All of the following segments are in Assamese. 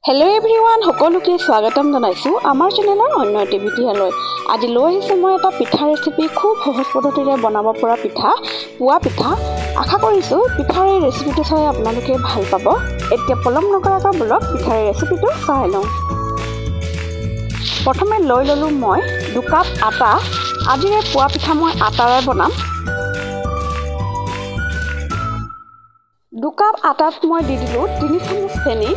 हेलो एवरीवन সকলোকে স্বাগতম জনাইছো আমাৰ চেনেলৰ অন্য এটা ভিডিঅ'লৈ আজি লৈ আহিছো মই এটা পিঠা ৰেচিপি খুব সহজ পদ্ধতিৰে বনাব পৰা পিঠা পোৱা পিঠা আশা কৰিছো পিঠাৰ এই ৰেচিপিটো চাই আপোনালোকে ভাল পাব এতিয়া পলম নকৰাকৈ বলক পিঠাৰ ৰেচিপিটো চাই লওঁ প্ৰথমে লৈ ললো মই 2 কাপ আটা আজিৰে পোৱা পিঠা মই আটাৰে বনাম 2 কাপ আটাত মই দি দিলো 3 চামুচ চেনি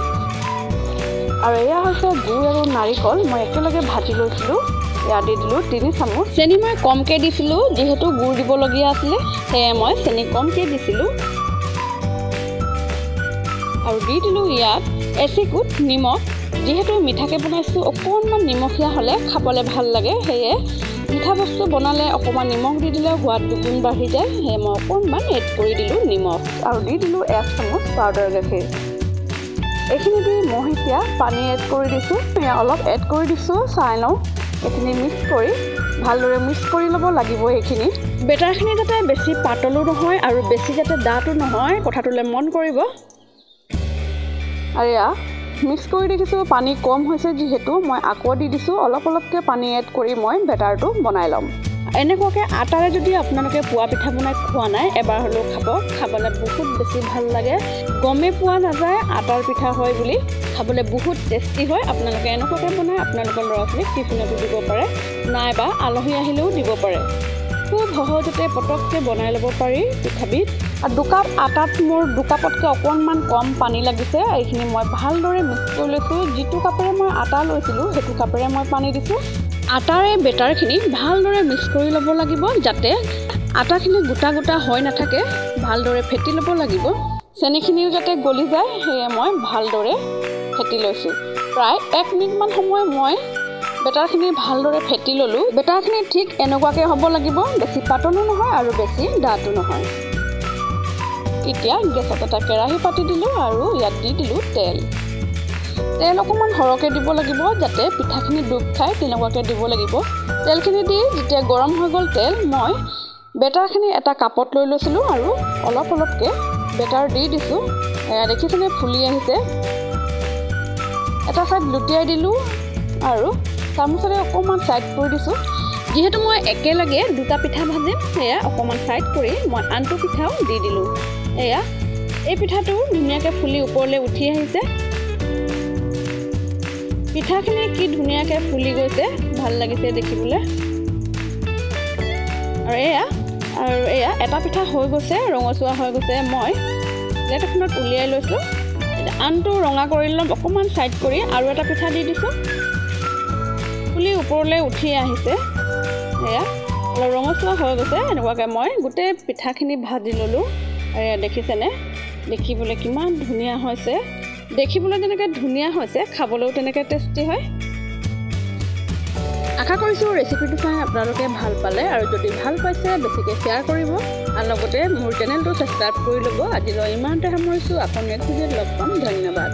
আৰু এয়া হৈছে গুড় আৰু নাৰিকল মই একেলগে ভাজি লৈছিলো এয়া দি দিলো 3 চামুচ চেনি মই কমকে দিছিলো যেহেতু গুড় দিব লগিয়া আছিল সেয়ে মই চেনি কমকে দিছিলো আৰু দি দিলো ইয়াত এচিকুট নিমখ যেহেতু মিঠাকে বনাইছো অকণমান নিমখীয়া হলে খাবলৈ ভাল লাগে সেয়ে মিঠা বস্তু বনালে অকণমান নিমখ দি দিলে সোৱাদ দুগুণ বাঢ়ি যায় সেয়ে মই অকণমান এড কৰি দিলো নিমখ আৰু দি দিলো 1 চামুচ পাউডাৰ গাখীৰ এখিনি দি মই এতিয়া পানী এড কৰি দিছো এয়া অলপ এড কৰি দিছো চাই লওঁ এখিনি মিক্স কৰি ভালদৰে মিক্স কৰি ল'ব লাগিব এখিনি বেটাৰখিনি যাতে বেছি পাতলো নহয় আৰু বেছি যাতে ডাঠো নহয় কথাটোলে মন কৰিব আৰু এয়া মিক্স কৰি দেখিছো পানী কম হৈছে যেহেতু মই আকৌ দি দিছো অলপ অলপকে পানী এড কৰি মই বেটাৰটো বনাই ল'ম এনেকুৱাকে আটাৰে যদি আপোনালোকে পোৱা পিঠা বনাই খোৱা নাই এবাৰ হলেও খাবলৈ বহুত বেছি ভাল লাগে গমে পোৱা নাযায় আটাৰ পিঠা হয় বুলি খাবলৈ বহুত টেষ্টি হয় আপোনালোকে এনেকুৱাকে বনাই আপোনালোকৰ ল'ৰা-ছোৱালীক টিফিনতো দিব পাৰে নাইবা আলহী আহিলেও দিব পাৰে খুব সহজতে পটককে বনাই ল'ব পাৰি পিঠাবিধ আৰু 2 কাপ আটাত মোৰ 2 কাপতকৈ অকণমান কম পানী লাগিছে এইখিনি মই ভালদৰে মিক্স কৰি লৈছো যিটো কাপেৰে মই আটা লৈছিলো সেইটো কাপেৰে মই পানী দিছো আটাৰে বেটাৰখিনি ভালদৰে মিক্স কৰি ল'ব লাগিব যাতে আটাখিনি গোটা গোটা হৈ নাথাকে ভালদৰে ফেটি ল'ব লাগিব চেনিখিনিও যাতে গলি যায় সেয়ে মই ভালদৰে ফেটি লৈছো প্ৰায় 1 মিনিটমান সময় মই বেটাৰখিনি ভালদৰে ফেটি ল'লো বেটাৰখিনি ঠিক এনেকুৱাকৈ হ'ব লাগিব বেছি পাতলো নহয় আৰু বেছি ডাঠো নহয় এতিয়া গেছত এটা কেৰাহী পাতি দিলো আৰু ইয়াত দি দিলো তেল অকণমান সৰহকৈ দিব লাগিব যাতে পিঠাখিনি ডুব খায় তেনেকুৱাকৈ দিব লাগিব তেলখিনি দি যেতিয়া গৰম হৈ গ'ল তেল মই বেটাৰখিনি এটা কাপত লৈ লৈছিলোঁ আৰু অলপ অলপকৈ বেটাৰ দি দিছোঁ দেখিছেনে ফুলি আহিছে এটা ছাইড লুটিয়াই দিলোঁ আৰু চামুচেৰে অকণমান ছাইড কৰি দিছোঁ যিহেতু মই একেলগে 2টা পিঠা ভাজিম সেয়া অকণমান ছাইড কৰি মই আনটো পিঠাও দি দিলোঁ এয়া এই পিঠাটো ধুনীয়াকৈ ফুলি ওপৰলৈ উঠি আহিছে পিঠাখিনি কি ধুনীয়াকৈ ফুলি গৈছে ভাল লাগিছে দেখিবলৈ আৰু এয়া এটা পিঠা হৈ গৈছে ৰঙচুৱা হৈ গৈছে মই প্লেট এখনত উলিয়াই লৈছোঁ আনটো ৰঙা কৰি ল'ম অকণমান ছাইড কৰি আৰু এটা পিঠা দি দিছোঁ ফুলি ওপৰলৈ উঠি আহিছে এয়া অলপ ৰঙচুৱা হৈ গৈছে এনেকুৱাকৈ মই গোটেই পিঠাখিনি ভাজি ল'লোঁ আৰু এয়া দেখিছেনে দেখিবলৈ কিমান ধুনীয়া হৈছে দেখিবলৈ যেনেকৈ ধুনীয়া হৈছে খাবলৈও তেনেকৈ টেষ্টি হয় আশা কৰিছোঁ ৰেচিপিটো চাই আপোনালোকে ভাল পালে আৰু যদি ভাল পাইছে বেছিকৈ শ্বেয়াৰ কৰিব আৰু লগতে মোৰ চেনেলটো ছাবস্ক্ৰাইব কৰি ল'ব আজিলৈ ইমানতে সামৰিছোঁ আকৌ নেক্সট ভিডিঅ'ত লগ পাম ধন্যবাদ